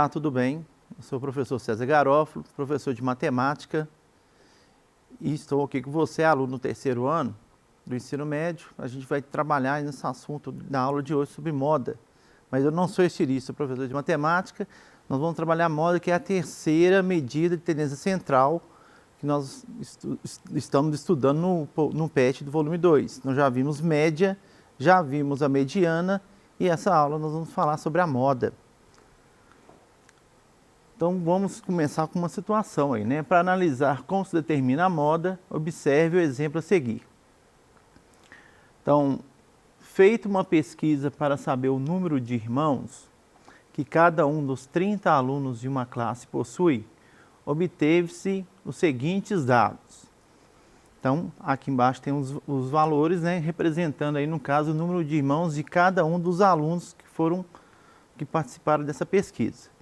Olá, tudo bem? Eu sou o professor César Garofalo, professor de matemática, e estou aqui com você, aluno do terceiro ano do ensino médio. A gente vai trabalhar nesse assunto na aula de hoje sobre moda, mas eu não sou estilista, sou professor de matemática. Nós vamos trabalhar moda, que é a terceira medida de tendência central que nós estamos estudando no PET do volume 2. Nós já vimos média, já vimos a mediana, e essa aula nós vamos falar sobre a moda. Então vamos começar com uma situação aí, né? Para analisar como se determina a moda, observe o exemplo a seguir. Então, feita uma pesquisa para saber o número de irmãos que cada um dos 30 alunos de uma classe possui, obteve-se os seguintes dados. Então, aqui embaixo tem os valores, né, representando aí, no caso, o número de irmãos de cada um dos alunos que participaram dessa pesquisa.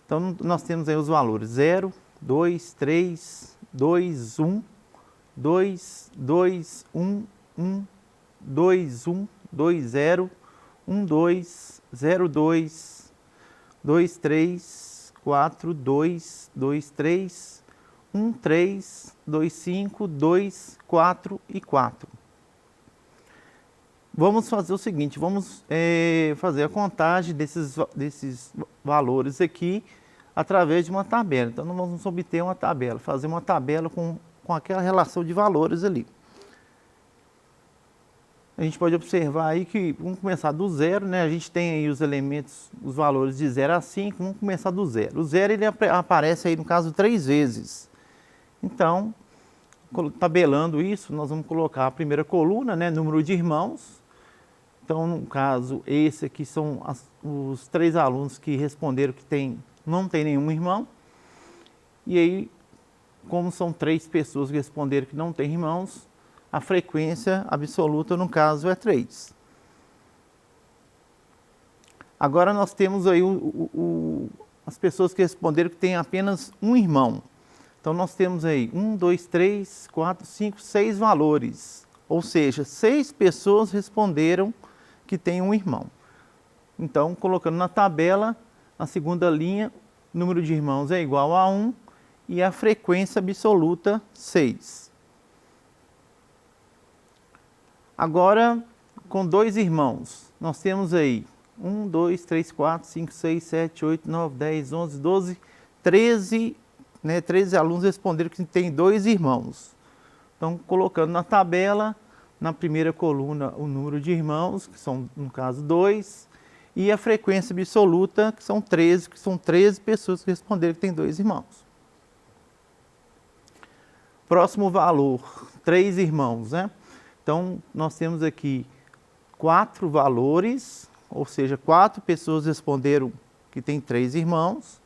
Então, nós temos aí os valores 0, 2, 3, 2, 1, 2, 2, 1, 1, 2, 1, 2, 0, 1, 2, 0, 2, 2, 3, 4, 2, 2, 3, 1, 3, 2, 5, 2, 4 e 4. Vamos fazer o seguinte, vamos fazer a contagem desses valores aqui através de uma tabela. Então, nós vamos obter uma tabela, fazer uma tabela com aquela relação de valores ali. A gente pode observar aí que, vamos começar do zero, né? A gente tem aí os elementos, os valores de 0 a 5, vamos começar do zero. O zero, ele aparece aí, no caso, 3 vezes. Então, tabelando isso, nós vamos colocar a primeira coluna, né? Número de irmãos. Então, no caso, esse aqui são os 3 alunos que responderam que não tem nenhum irmão. E aí, como são 3 pessoas que responderam que não tem irmãos, a frequência absoluta, no caso, é 3. Agora, nós temos aí as pessoas que responderam que tem apenas um irmão. Então, nós temos aí 1, 2, 3, 4, 5, 6 valores. Ou seja, 6 pessoas responderam que tem um irmão. Então, colocando na tabela, na segunda linha, o número de irmãos é igual a 1 e a frequência absoluta 6. Agora, com 2 irmãos, nós temos aí 1, 2, 3, 4, 5, 6, 7, 8, 9, 10, 11, 12, 13, né, 13 alunos responderam que tem 2 irmãos. Então, colocando na tabela, na primeira coluna, o número de irmãos, que são, no caso, 2, e a frequência absoluta, que são 13, pessoas que responderam que tem 2 irmãos. Próximo valor, 3 irmãos, né? Então, nós temos aqui 4 valores, ou seja, 4 pessoas responderam que tem 3 irmãos.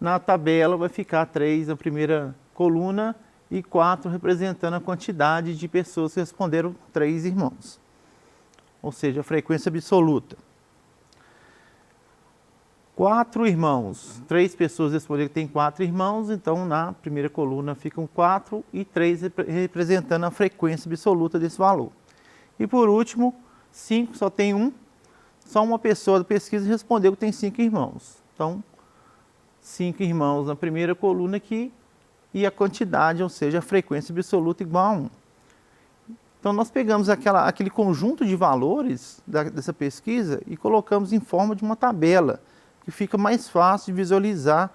Na tabela vai ficar 3 na primeira coluna e 4 representando a quantidade de pessoas que responderam 3 irmãos. Ou seja, a frequência absoluta. 4 irmãos, 3 pessoas responderam que tem 4 irmãos, então na primeira coluna ficam 4 e 3 representando a frequência absoluta desse valor. E por último, 5 só tem 1, só uma pessoa da pesquisa respondeu que tem 5 irmãos. Então, 5 irmãos na primeira coluna aqui e a quantidade, ou seja, a frequência absoluta igual a 1. Então, nós pegamos aquele conjunto de valores dessa pesquisa e colocamos em forma de uma tabela, que fica mais fácil de visualizar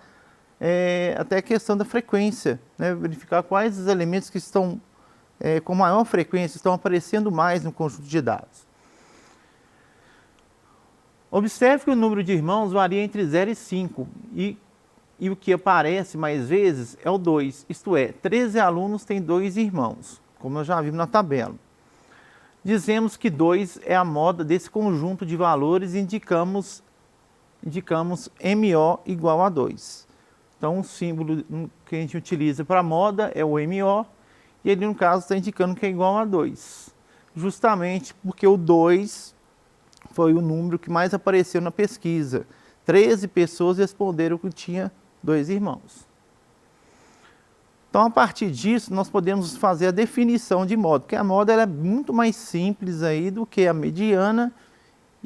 até a questão da frequência, né? Verificar quais os elementos que estão com maior frequência, estão aparecendo mais no conjunto de dados. Observe que o número de irmãos varia entre 0 e 5, e o que aparece mais vezes é o 2, isto é, 13 alunos têm 2 irmãos, como nós já vimos na tabela. Dizemos que 2 é a moda desse conjunto de valores e indicamos MO igual a 2. Então, o símbolo que a gente utiliza para moda é o MO, e ele, no caso, está indicando que é igual a 2. Justamente porque o 2 foi o número que mais apareceu na pesquisa. 13 pessoas responderam que tinha 2 irmãos. Então, a partir disso, nós podemos fazer a definição de moda, porque a moda ela é muito mais simples aí do que a mediana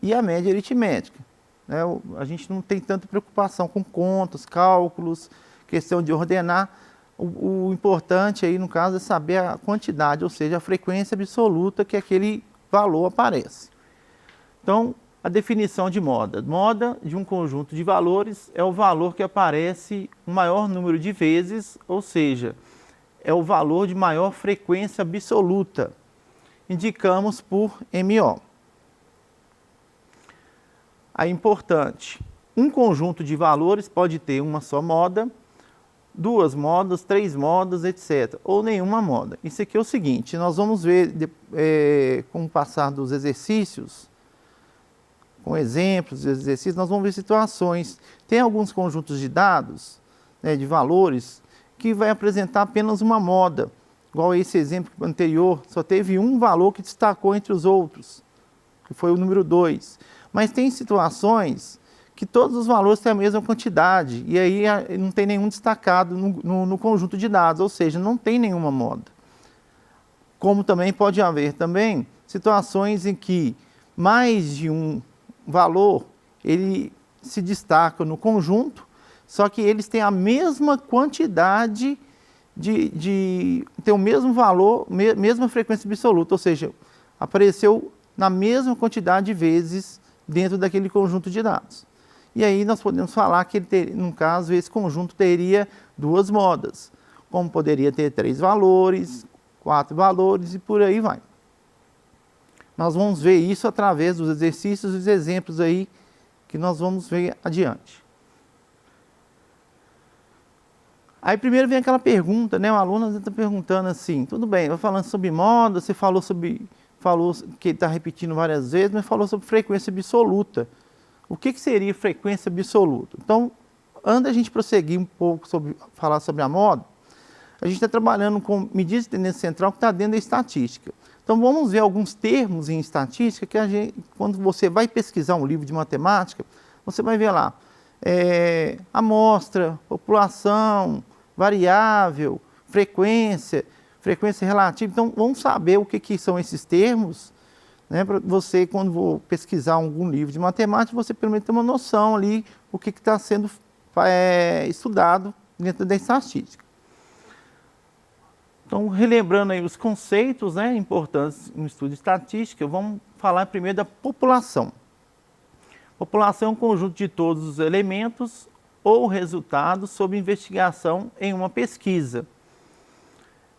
e a média aritmética. né? A gente não tem tanta preocupação com contas, cálculos, questão de ordenar. O importante aí, no caso, é saber a quantidade, ou seja, a frequência absoluta que aquele valor aparece. Então, a definição de moda. Moda de um conjunto de valores é o valor que aparece o maior número de vezes, ou seja, é o valor de maior frequência absoluta. Indicamos por MO. Aí, importante, um conjunto de valores pode ter uma só moda, duas modas, três modas, etc. Ou nenhuma moda. Isso aqui é o seguinte, nós vamos ver com o passar dos exercícios, com exemplos de exercícios, nós vamos ver situações. Tem alguns conjuntos de dados, né, de valores, que vai apresentar apenas uma moda. Igual esse exemplo anterior, só teve um valor que destacou entre os outros, que foi o número 2. Mas tem situações que todos os valores têm a mesma quantidade, e aí não tem nenhum destacado no conjunto de dados, ou seja, não tem nenhuma moda. Como também pode haver também situações em que mais de um valor, ele se destaca no conjunto, só que eles têm a mesma quantidade tem o mesmo valor, mesma frequência absoluta, ou seja, apareceu na mesma quantidade de vezes dentro daquele conjunto de dados. E aí nós podemos falar que, no caso, esse conjunto teria duas modas, como poderia ter 3 valores, 4 valores e por aí vai. Nós vamos ver isso através dos exercícios e dos exemplos aí que nós vamos ver adiante. Aí primeiro vem aquela pergunta, né? O aluno está perguntando assim, tudo bem, vai falando sobre moda, você falou que ele está repetindo várias vezes, mas falou sobre frequência absoluta. O que seria frequência absoluta? Então, antes da gente prosseguir um pouco falar sobre a moda, a gente está trabalhando com medidas de tendência central que está dentro da estatística. Então, vamos ver alguns termos em estatística que quando você vai pesquisar um livro de matemática, você vai ver lá amostra, população, variável, frequência relativa. Então, vamos saber o que são esses termos, né, para você, quando for pesquisar algum livro de matemática, você pelo menos ter uma noção ali o que está sendo estudado dentro da estatística. Então, relembrando aí os conceitos, né, importantes no estudo de estatística, vamos falar primeiro da população. População é um conjunto de todos os elementos ou resultados sob investigação em uma pesquisa.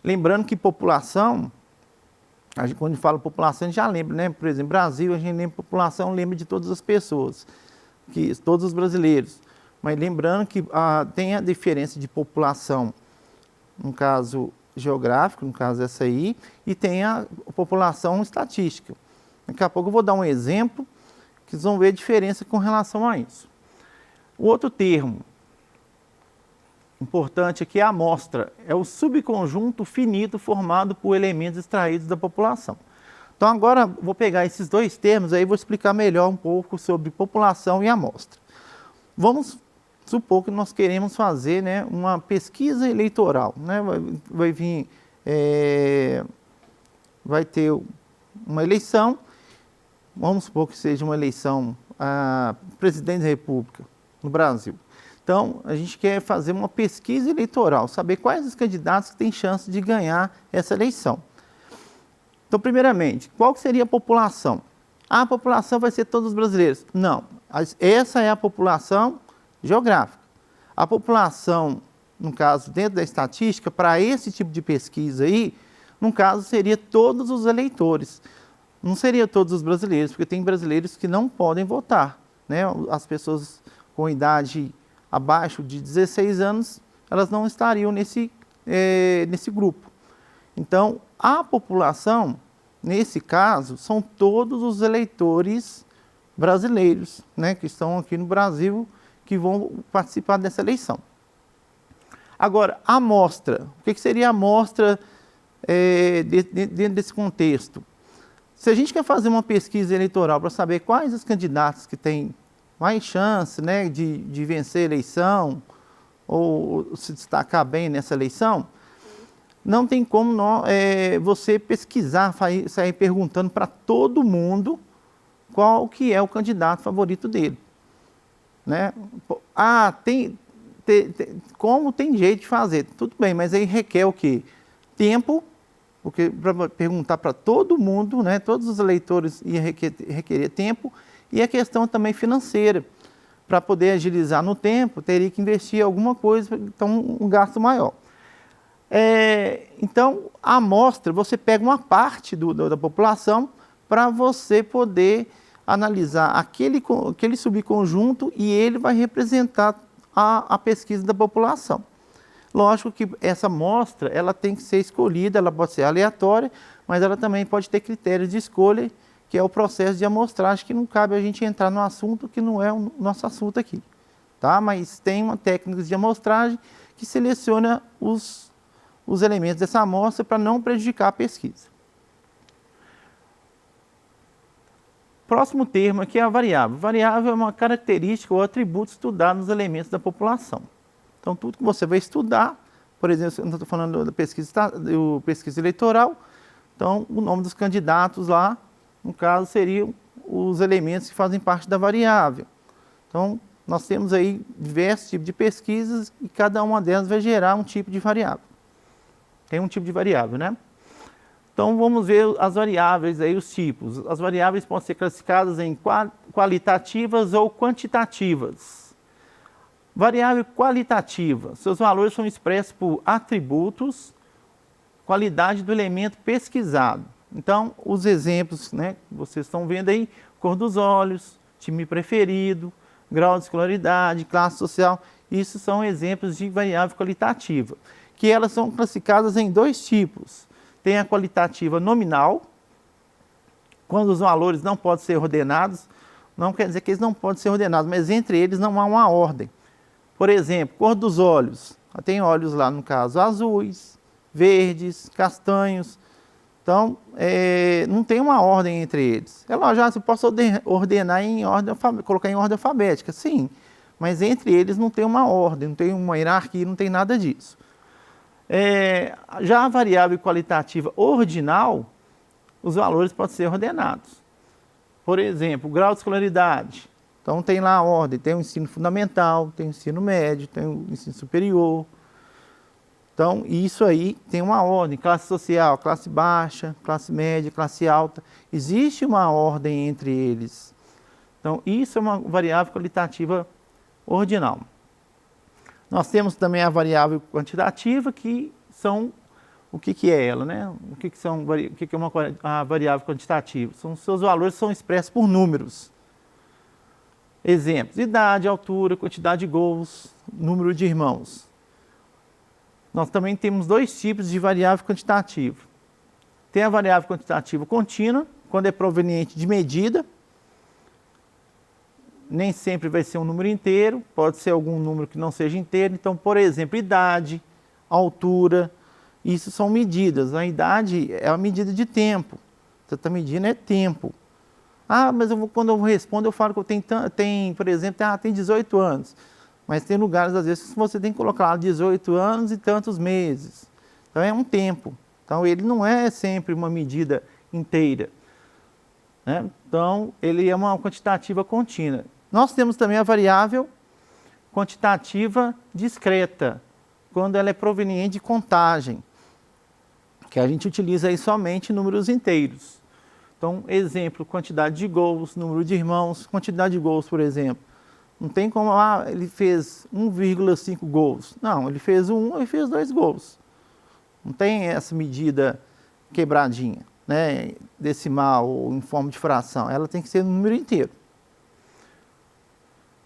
Lembrando que população, quando a gente fala população, a gente já lembra, né? Por exemplo, Brasil, a gente lembra população, lembra de todas as pessoas, todos os brasileiros. Mas lembrando que tem a diferença de população, no caso geográfico, no caso essa aí, e tem a população estatística. Daqui a pouco eu vou dar um exemplo, que vocês vão ver a diferença com relação a isso. O outro termo importante aqui é a amostra. É o subconjunto finito formado por elementos extraídos da população. Então agora vou pegar esses dois termos aí e vou explicar melhor um pouco sobre população e amostra. Vamos supor que nós queremos fazer, né, uma pesquisa eleitoral, né? Vai ter uma eleição, vamos supor que seja uma eleição a presidente da República no Brasil. Então, a gente quer fazer uma pesquisa eleitoral, saber quais os candidatos que têm chance de ganhar essa eleição. Então, primeiramente, qual seria a população? A população vai ser todos os brasileiros? Não, essa é a população geográfica. A população, no caso, dentro da estatística, para esse tipo de pesquisa aí, no caso, seria todos os eleitores. Não seria todos os brasileiros, porque tem brasileiros que não podem votar, né? As pessoas com idade abaixo de 16 anos, elas não estariam nesse grupo. Então, a população, nesse caso, são todos os eleitores brasileiros, né, que estão aqui no Brasil, que vão participar dessa eleição. Agora, a amostra. O que seria a amostra dentro desse contexto? Se a gente quer fazer uma pesquisa eleitoral para saber quais os candidatos que têm mais chance, né, de vencer a eleição ou se destacar bem nessa eleição, não tem como você pesquisar, sair perguntando para todo mundo qual que é o candidato favorito dele. né? Como tem jeito de fazer? Tudo bem, mas aí requer o quê? Tempo, porque para perguntar para todo mundo, né? Todos os eleitores ia requerer tempo, e a questão também financeira. Para poder agilizar no tempo, teria que investir alguma coisa, então um gasto maior. Então, a amostra, você pega uma parte da população para você poder analisar aquele subconjunto e ele vai representar a pesquisa da população. Lógico que essa amostra ela tem que ser escolhida, ela pode ser aleatória, mas ela também pode ter critérios de escolha, que é o processo de amostragem, que não cabe a gente entrar no assunto que não é o nosso assunto aqui. Tá? Mas tem uma técnica de amostragem que seleciona os elementos dessa amostra para não prejudicar a pesquisa. Próximo termo aqui é a variável. Variável é uma característica ou atributo estudado nos elementos da população. Então, tudo que você vai estudar, por exemplo, eu estou falando da pesquisa eleitoral, então o nome dos candidatos lá, no caso, seriam os elementos que fazem parte da variável. Então, nós temos aí diversos tipos de pesquisas e cada uma delas vai gerar um tipo de variável. Tem um tipo de variável, né? Então, vamos ver as variáveis aí, os tipos. As variáveis podem ser classificadas em qualitativas ou quantitativas. Variável qualitativa. Seus valores são expressos por atributos, qualidade do elemento pesquisado. Então, os exemplos, né, que vocês estão vendo aí, cor dos olhos, time preferido, grau de escolaridade, classe social, isso são exemplos de variável qualitativa, que elas são classificadas em dois tipos. Tem a qualitativa nominal, quando os valores não podem ser ordenados, não quer dizer que eles não podem ser ordenados, mas entre eles não há uma ordem. Por exemplo, cor dos olhos, tem olhos lá no caso azuis, verdes, castanhos. Então, não tem uma ordem entre eles. É lógico, você pode ordenar em ordem, colocar em ordem alfabética, sim. Mas entre eles não tem uma ordem, não tem uma hierarquia, não tem nada disso. Já a variável qualitativa ordinal, os valores podem ser ordenados. Por exemplo, grau de escolaridade. Então, tem lá a ordem, tem o ensino fundamental, tem o ensino médio, tem o ensino superior. Então, isso aí tem uma ordem, classe social, classe baixa, classe média, classe alta. Existe uma ordem entre eles. Então, isso é uma variável qualitativa ordinal. Nós temos também a variável quantitativa, que são, o que é ela, né? O que é a variável quantitativa? Seus valores são expressos por números. Exemplos: idade, altura, quantidade de gols, número de irmãos. Nós também temos dois tipos de variável quantitativa. Tem a variável quantitativa contínua, quando é proveniente de medida. Nem sempre vai ser um número inteiro, pode ser algum número que não seja inteiro. Então, por exemplo, idade, altura, isso são medidas. A idade é a medida de tempo. Você está medindo é tempo. Ah, mas quando eu respondo, eu falo que eu tenho, por exemplo, tem 18 anos. Mas tem lugares, às vezes, que você tem que colocar lá 18 anos e tantos meses. Então, é um tempo. Então, ele não é sempre uma medida inteira, né? Então, ele é uma quantitativa contínua. Nós temos também a variável quantitativa discreta, quando ela é proveniente de contagem, que a gente utiliza aí somente números inteiros. Então, exemplo, quantidade de gols, número de irmãos, quantidade de gols, por exemplo. Não tem como, ele fez 1,5 gols. Não, ele fez ele fez 2 gols. Não tem essa medida quebradinha, né, decimal ou em forma de fração. Ela tem que ser no número inteiro.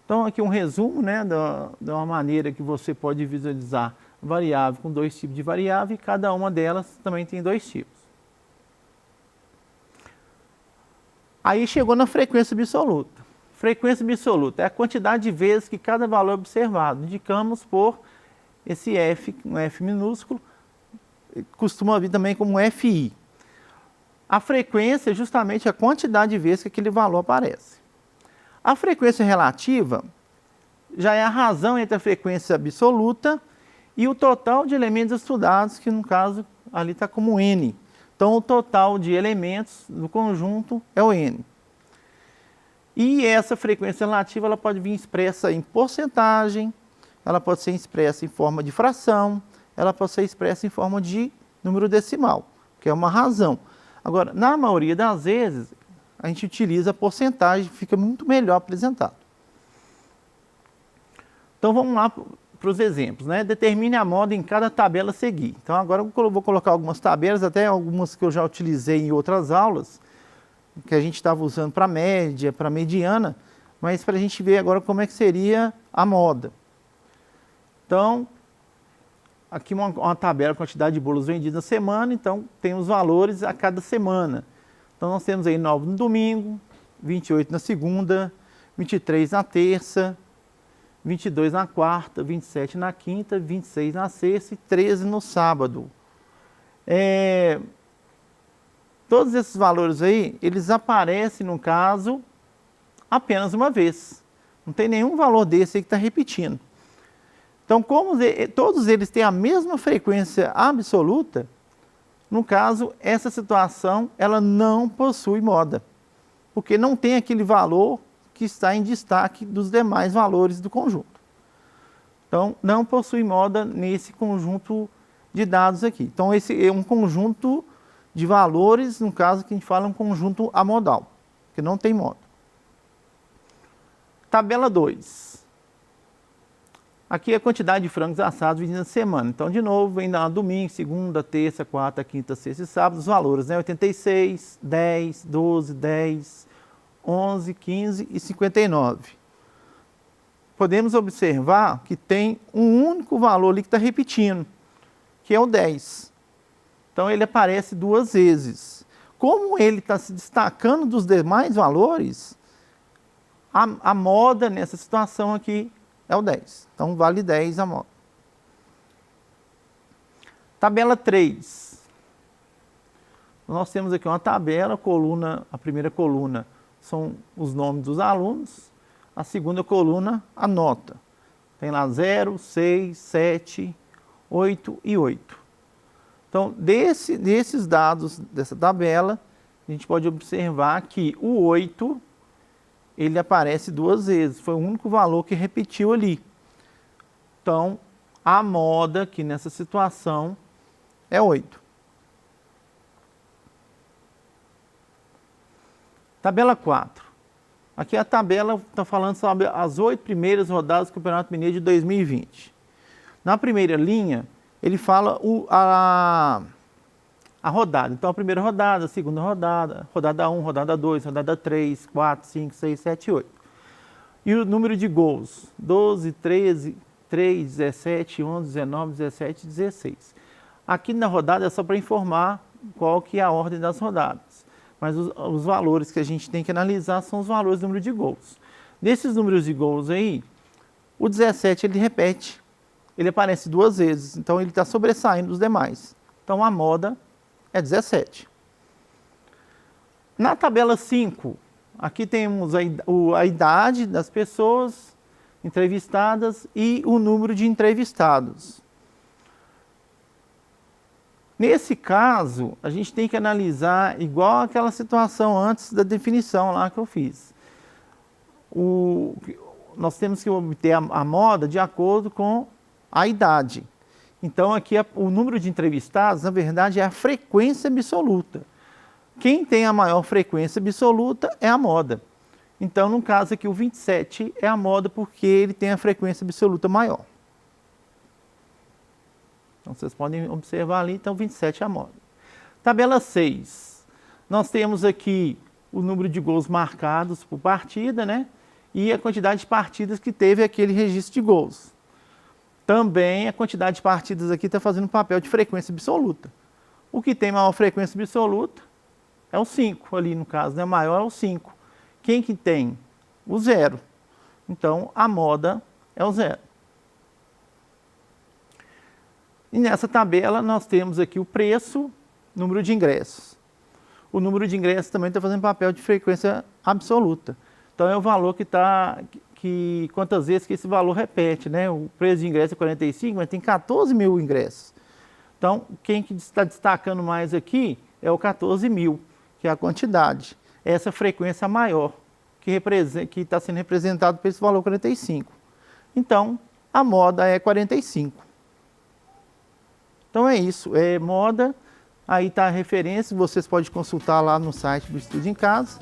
Então, aqui um resumo, né, de uma maneira que você pode visualizar variável com dois tipos de variável, e cada uma delas também tem dois tipos. Aí chegou na frequência absoluta. Frequência absoluta é a quantidade de vezes que cada valor é observado. Indicamos por esse F, um F minúsculo, costuma vir também como FI. A frequência é justamente a quantidade de vezes que aquele valor aparece. A frequência relativa já é a razão entre a frequência absoluta e o total de elementos estudados, que no caso ali está como N. Então, o total de elementos do conjunto é o N. E essa frequência relativa ela pode vir expressa em porcentagem, ela pode ser expressa em forma de fração, ela pode ser expressa em forma de número decimal, que é uma razão. Agora, na maioria das vezes, a gente utiliza a porcentagem, fica muito melhor apresentado. Então vamos lá para os exemplos, né? Determine a moda em cada tabela a seguir. Então agora eu vou colocar algumas tabelas, até algumas que eu já utilizei em outras aulas, que a gente estava usando para média, para mediana, mas para a gente ver agora como é que seria a moda. Então, aqui uma tabela, quantidade de bolos vendidos na semana, então tem os valores a cada semana. Então nós temos aí 9 no domingo, 28 na segunda, 23 na terça, 22 na quarta, 27 na quinta, 26 na sexta e 13 no sábado. Todos esses valores aí, eles aparecem, no caso, apenas uma vez. Não tem nenhum valor desse aí que está repetindo. Então, como todos eles têm a mesma frequência absoluta, no caso, essa situação, ela não possui moda. Porque não tem aquele valor que está em destaque dos demais valores do conjunto. Então, não possui moda nesse conjunto de dados aqui. Então, esse é um conjunto de valores, no caso que a gente fala um conjunto amodal, que não tem moda. Tabela 2. Aqui é a quantidade de frangos assados vendidos na semana. Então, de novo, vem lá domingo, segunda, terça, quarta, quinta, sexta e sábado, os valores, né? 86, 10, 12, 10, 11, 15 e 59. Podemos observar que tem um único valor ali que está repetindo, que é o 10. Então, ele aparece duas vezes. Como ele está se destacando dos demais valores, a moda nessa situação aqui é o 10. Então, vale 10 a moda. Tabela 3. Nós temos aqui uma tabela, a primeira coluna são os nomes dos alunos, a segunda coluna, a nota. Tem lá 0, 6, 7, 8 e 8. Então, desses dados dessa tabela, a gente pode observar que o 8, ele aparece duas vezes, foi o único valor que repetiu ali. Então, a moda aqui nessa situação é 8. Tabela 4. Aqui a tabela está falando sobre as 8 primeiras rodadas do Campeonato Mineiro de 2020. Na primeira linha, ele fala a rodada. Então, a primeira rodada, a segunda rodada, rodada 1, rodada 2, rodada 3, 4, 5, 6, 7 e 8. E o número de gols, 12, 13, 3, 17, 11, 19, 17 e 16. Aqui na rodada é só para informar qual que é a ordem das rodadas. Mas os valores que a gente tem que analisar são os valores do número de gols. Desses números de gols aí, o 17 ele repete. Ele aparece duas vezes, então ele está sobressaindo dos demais. Então a moda é 17. Na tabela 5, aqui temos a idade das pessoas entrevistadas e o número de entrevistados. Nesse caso, a gente tem que analisar igual aquela situação antes da definição lá que eu fiz. Nós temos que obter a moda de acordo com a idade. Então, aqui o número de entrevistados, na verdade, é a frequência absoluta. Quem tem a maior frequência absoluta é a moda. Então, no caso aqui, o 27 é a moda porque ele tem a frequência absoluta maior. Então, vocês podem observar ali, então 27 é a moda. Tabela 6. Nós temos aqui o número de gols marcados por partida, né? E a quantidade de partidas que teve aquele registro de gols. Também a quantidade de partidas aqui está fazendo papel de frequência absoluta. O que tem maior frequência absoluta é o 5 ali, no caso, né? Maior é o 5. Quem que tem? O 0. Então, a moda é o 0. E nessa tabela nós temos aqui o preço, número de ingressos. O número de ingressos também está fazendo papel de frequência absoluta. Então é o valor quantas vezes que esse valor repete, né? O preço de ingresso é 45, mas tem 14 mil ingressos. Então, quem que está destacando mais aqui é o 14 mil, que é a quantidade. Essa frequência maior. que está sendo representado por esse valor 45. Então, a moda é 45. Então é isso, é moda, aí está a referência, vocês podem consultar lá no site do Estude em Casa.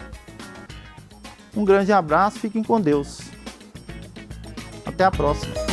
Um grande abraço, fiquem com Deus. Até a próxima.